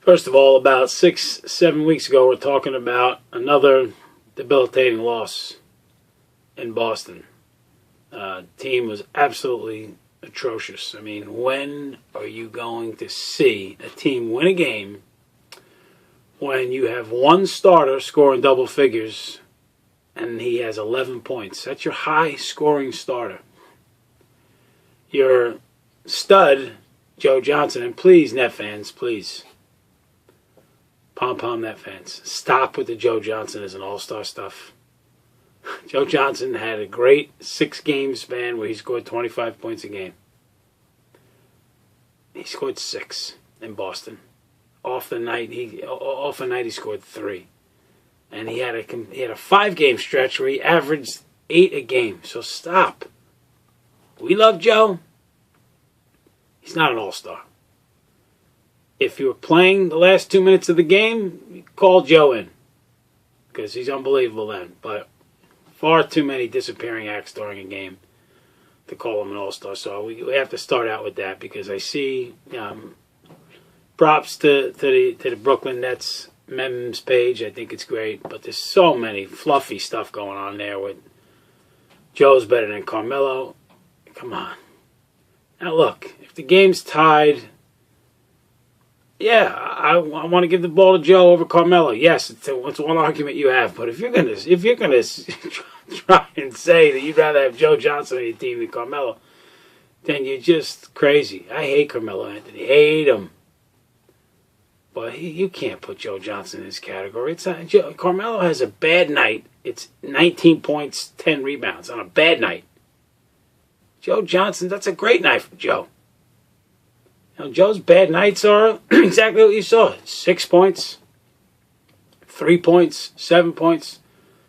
First of all, about 6-7 weeks ago, we're talking about another debilitating loss in Boston. Team was absolutely atrocious. I mean, when are you going to see a team win a game when you have one starter scoring double figures and he has 11 points? That's your high-scoring starter. Your stud, Joe Johnson, and please, Net fans, please, pom-pom Net fans, stop with the Joe Johnson as an all-star stuff. Joe Johnson had a great 6-game span where he scored 25 points a game. He scored 6 in Boston. Off a night he scored 3, and he had a 5-game stretch where he averaged 8 a game. So stop. We love Joe. He's not an all-star. If you were playing the last 2 minutes of the game, call Joe in, because he's unbelievable then. But far too many disappearing acts during a game to call him an all-star. So we have to start out with that, because I see props to the Brooklyn Nets memes page. I think it's great, but there's so many fluffy stuff going on there with Joe's better than Carmelo. Come on. Now look, if the game's tied, yeah, I want to give the ball to Joe over Carmelo. Yes, it's one argument you have. But if you're gonna try and say that you'd rather have Joe Johnson on your team than Carmelo, then you're just crazy. I hate Carmelo Anthony. Hate him. But you can't put Joe Johnson in this category. Carmelo has a bad night. It's 19 points, 10 rebounds on a bad night. Joe Johnson, that's a great night for Joe. Joe's bad nights are exactly what you saw. 6 points, 3 points, 7 points.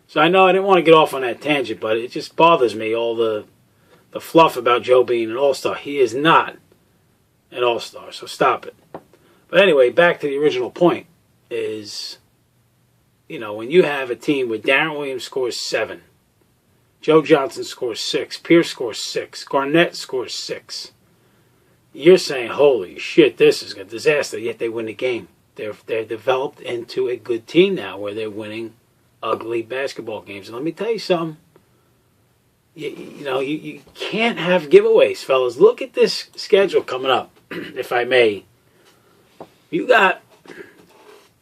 So I know I didn't want to get off on that tangent, but it just bothers me, all the fluff about Joe being an all-star. He is not an all-star, so stop it. But anyway, back to the original point is, when you have a team where Darren Williams scores 7, Joe Johnson scores 6, Pierce scores 6, Garnett scores 6, you're saying, holy shit, this is a disaster, yet they win the game. They're developed into a good team now where they're winning ugly basketball games. And let me tell you something. You can't have giveaways, fellas. Look at this schedule coming up, if I may.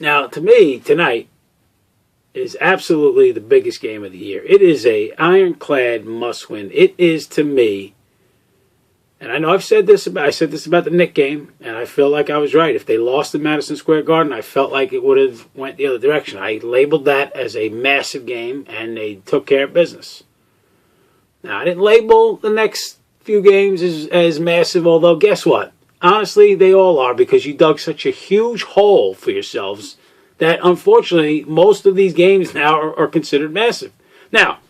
Now, to me, tonight is absolutely the biggest game of the year. It is a ironclad must-win. It is, to me, and I know I said this about the Knicks game, and I feel like I was right. If they lost in Madison Square Garden, I felt like it would have went the other direction. I labeled that as a massive game, and they took care of business. Now, I didn't label the next few games as massive, although guess what? Honestly, they all are, because you dug such a huge hole for yourselves that, unfortunately, most of these games now are considered massive. Now,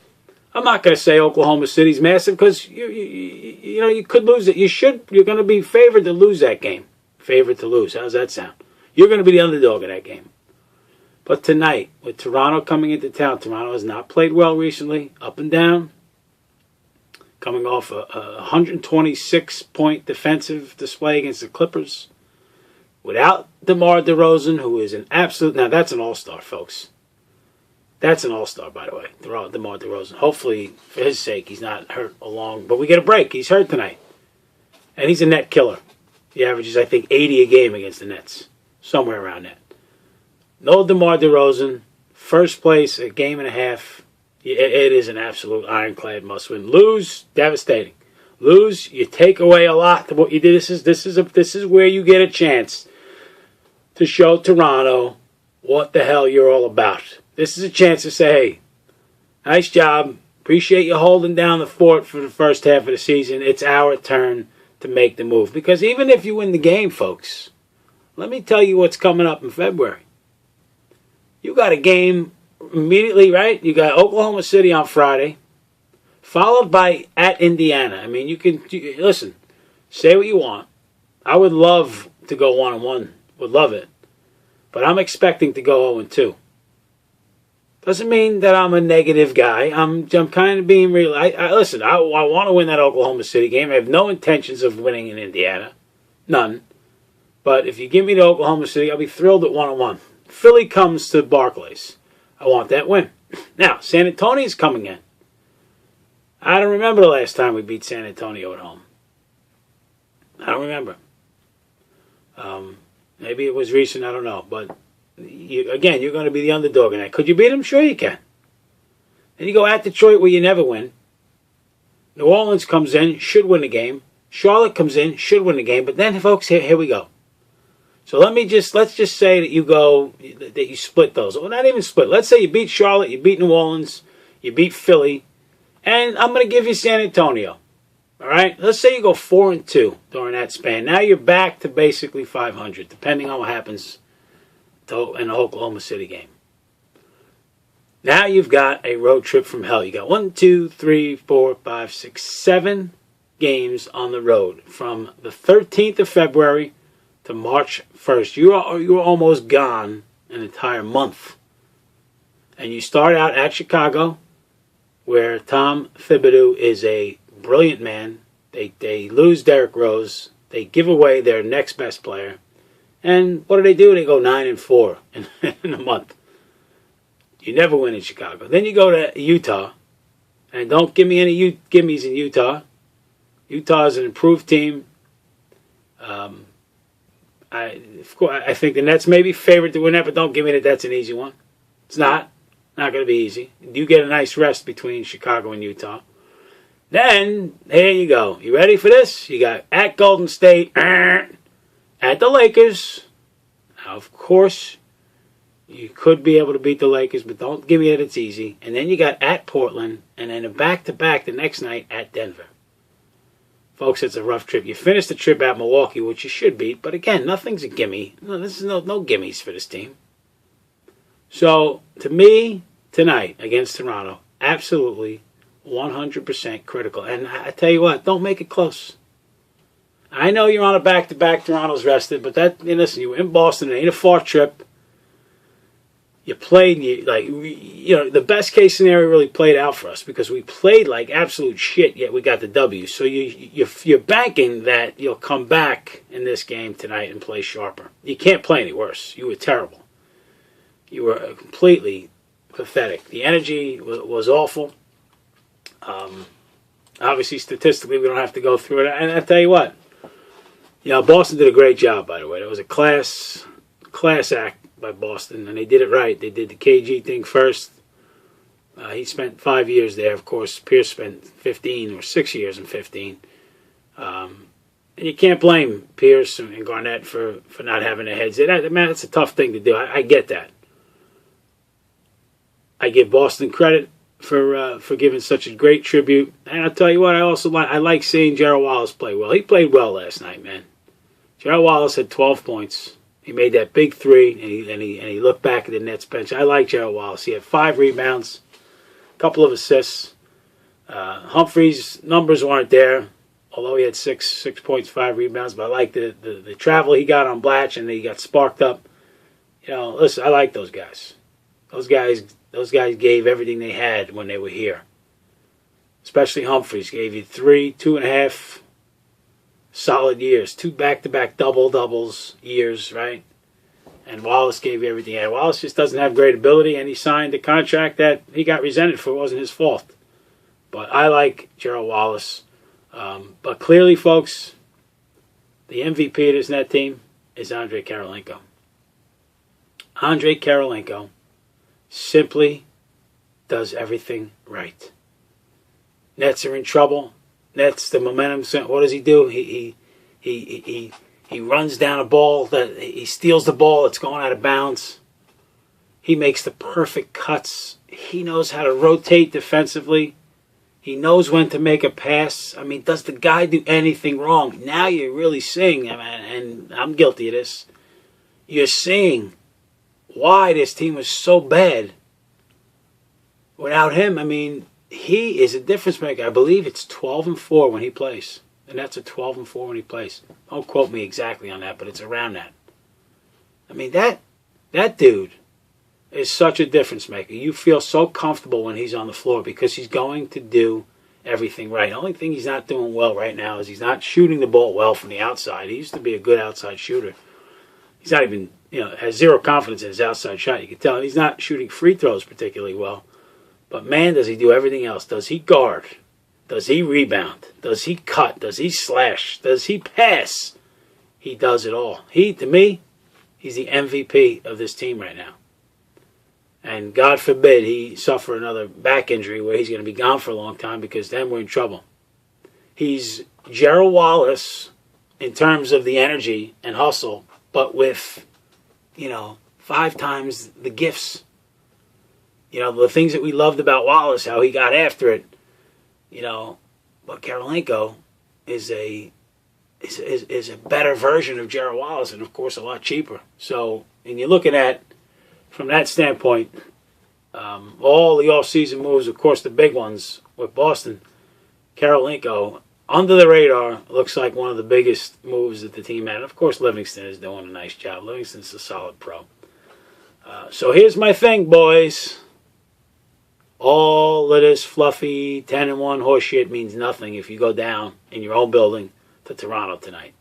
I'm not going to say Oklahoma City's massive, because you could lose it. You're going to be favored to lose that game. Favored to lose. How's that sound? You're going to be the underdog in that game. But tonight, with Toronto coming into town, Toronto has not played well recently, up and down. Coming off a 126-point defensive display against the Clippers. Without DeMar DeRozan, who is an absolute... Now, that's an all-star, folks. That's an all-star, by the way, DeMar DeRozan. Hopefully, for his sake, he's not hurt along. But we get a break. He's hurt tonight. And he's a net killer. He averages, I think, 80 a game against the Nets. Somewhere around that. No DeMar DeRozan. First place, a game and a half. It is an absolute ironclad must-win. Lose, devastating. Lose, you take away a lot of what you did. This is where you get a chance to show Toronto what the hell you're all about. This is a chance to say, hey, nice job. Appreciate you holding down the fort for the first half of the season. It's our turn to make the move. Because even if you win the game, folks, let me tell you what's coming up in February. You got a game immediately, right? You got Oklahoma City on Friday, followed by at Indiana. I mean, listen, say what you want. I would love to go 1-1. Would love it. But I'm expecting to go 0-2. Doesn't mean that I'm a negative guy. I'm kind of being real. Listen, I want to win that Oklahoma City game. I have no intentions of winning in Indiana. None. But if you give me to Oklahoma City, I'll be thrilled at 1-1. Philly comes to Barclays. I want that win. Now, San Antonio's coming in. I don't remember the last time we beat San Antonio at home. I don't remember. Maybe it was recent, I don't know. But, again, you're going to be the underdog in that. Could you beat them? Sure you can. Then you go at Detroit where you never win. New Orleans comes in, should win the game. Charlotte comes in, should win the game. But then, folks, here we go. So let's just say that you split those. Well, not even split. Let's say you beat Charlotte, you beat New Orleans, you beat Philly, and I'm going to give you San Antonio. All right? Let's say you go 4-2 during that span. Now you're back to basically 500, depending on what happens in the Oklahoma City game. Now you've got a road trip from hell. You got 1, 2, 3, 4, 5, 6, 7 games on the road from the 13th of February to March 1st. You're almost gone an entire month. And you start out at Chicago, where Tom Thibodeau is a brilliant man. They lose Derrick Rose. They give away their next best player. And what do? They go 9-4 in a month. You never win in Chicago. Then you go to Utah. And don't give me any gimmies in Utah. Utah is an improved team. I think the Nets may be favored to win that, but don't give me that that's an easy one. It's not. Not going to be easy. You get a nice rest between Chicago and Utah. Then, here you go. You ready for this? You got at Golden State, at the Lakers. Now, of course, you could be able to beat the Lakers, but don't give me that it's easy. And then you got at Portland, and then a back-to-back the next night at Denver. Folks, it's a rough trip. You finish the trip at Milwaukee, which you should beat, but again, nothing's a gimme. This is no gimmies for this team. So, to me, tonight against Toronto, absolutely 100% critical. And I tell you what, don't make it close. I know you're on a back-to-back, Toronto's rested, but listen, you were in Boston, it ain't a far trip. You played, the best case scenario really played out for us because we played like absolute shit, yet we got the W. So you're banking that you'll come back in this game tonight and play sharper. You can't play any worse. You were terrible. You were completely pathetic. The energy was awful. Obviously, statistically, we don't have to go through it. And I tell you what, Boston did a great job, by the way. It was a class act by Boston, and they did it right. They did the KG thing first. He spent 5 years there. Of course, Pierce spent 15 or 6 years and 15. And you can't blame Pierce and Garnett for not having their heads. Man, it's a tough thing to do. I get that. I give Boston credit for giving such a great tribute. And I'll tell you what, I like seeing Gerald Wallace play well. He played well last night, man. Gerald Wallace had 12 points. He made that big three, and he looked back at the Nets bench. I like Gerald Wallace. He had 5 rebounds, a couple of assists. Humphrey's numbers weren't there, although he had 6 points, 5 rebounds. But I like the travel he got on Blatch, and he got sparked up. Listen, I like those guys. Those guys gave everything they had when they were here. Especially Humphreys gave you 2.5 solid years, 2 back-to-back double-doubles years, right? And Wallace gave you everything he had. Wallace just doesn't have great ability, and he signed a contract that he got resented for. It wasn't his fault. But I like Gerald Wallace. But clearly, folks, the MVP of this net team is Andrei Kirilenko. Andrei Kirilenko simply does everything right. Nets are in trouble. Nets, the momentum. What does he do? He runs down a ball he steals the ball. It's going out of bounds. He makes the perfect cuts. He knows how to rotate defensively. He knows when to make a pass. I mean, does the guy do anything wrong? Now you're really seeing, and I'm guilty of this. You're seeing why this team was so bad without him. I mean, he is a difference maker. I believe it's 12-4 when he plays. And that's a 12-4 when he plays. Don't quote me exactly on that, but it's around that. I mean, that dude is such a difference maker. You feel so comfortable when he's on the floor because he's going to do everything right. The only thing he's not doing well right now is he's not shooting the ball well from the outside. He used to be a good outside shooter. he's not even, has zero confidence in his outside shot. You can tell he's not shooting free throws particularly well. But man, does he do everything else. Does he guard? Does he rebound? Does he cut? Does he slash? Does he pass? He does it all. To me, he's the MVP of this team right now. And God forbid he suffer another back injury where he's going to be gone for a long time, because then we're in trouble. He's Gerald Wallace in terms of the energy and hustle, but with, 5 times the gifts. The things that we loved about Wallace, how he got after it, but Karolinko is a better version of Gerald Wallace, and of course a lot cheaper. So, and you're looking at, from that standpoint, all the off-season moves, of course the big ones with Boston, Karolinko, under the radar, looks like one of the biggest moves that the team had. Of course, Livingston is doing a nice job. Livingston's a solid pro. So here's my thing, boys. All of this fluffy 10-1 horseshit means nothing if you go down in your own building to Toronto tonight.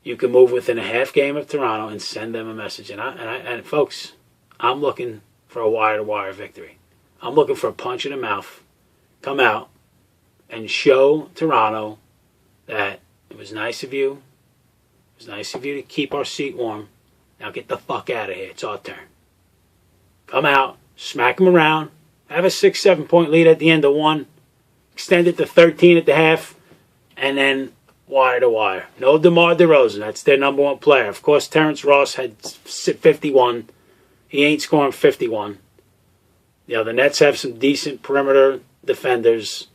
You can move within a half game of Toronto and send them a message. And folks, I'm looking for a wire-to-wire victory. I'm looking for a punch in the mouth. Come out and show Toronto that it was nice of you. It was nice of you to keep our seat warm. Now get the fuck out of here. It's our turn. Come out, smack them around, have a 6-7 point lead at the end of one, extend it to 13 at the half, and then wire to wire. No DeMar DeRozan. That's their number one player. Of course, Terrence Ross had 51. He ain't scoring 51. The Nets have some decent perimeter defenders.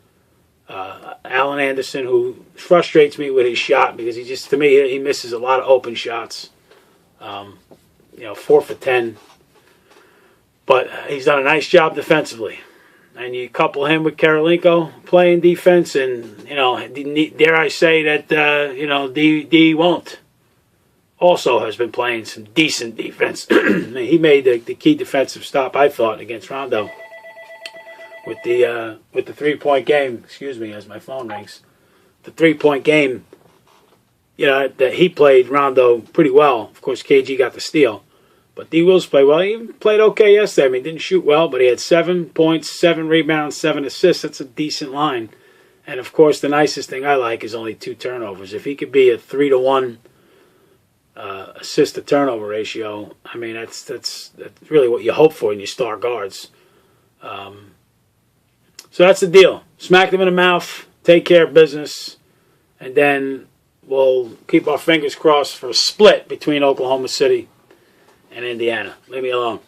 Allen Anderson, who frustrates me with his shot because to me, he misses a lot of open shots. 4 for 10. But he's done a nice job defensively. And you couple him with Karolinko playing defense, and, dare I say that, D won't. Also has been playing some decent defense. He made the key defensive stop, I thought, against Rondo with the 3-point game. Excuse me, as my phone rings. The 3-point game, that he played Rondo pretty well. Of course, KG got the steal. But D. Wills played well. He played okay yesterday. He didn't shoot well, but he had 7 points, 7 rebounds, 7 assists. That's a decent line. And, of course, the nicest thing I like is only 2 turnovers. If he could be a 3-to-1 assist-to-turnover ratio, that's really what you hope for in your star guards. So that's the deal. Smack them in the mouth, take care of business, and then we'll keep our fingers crossed for a split between Oklahoma City and Indiana. Leave me alone.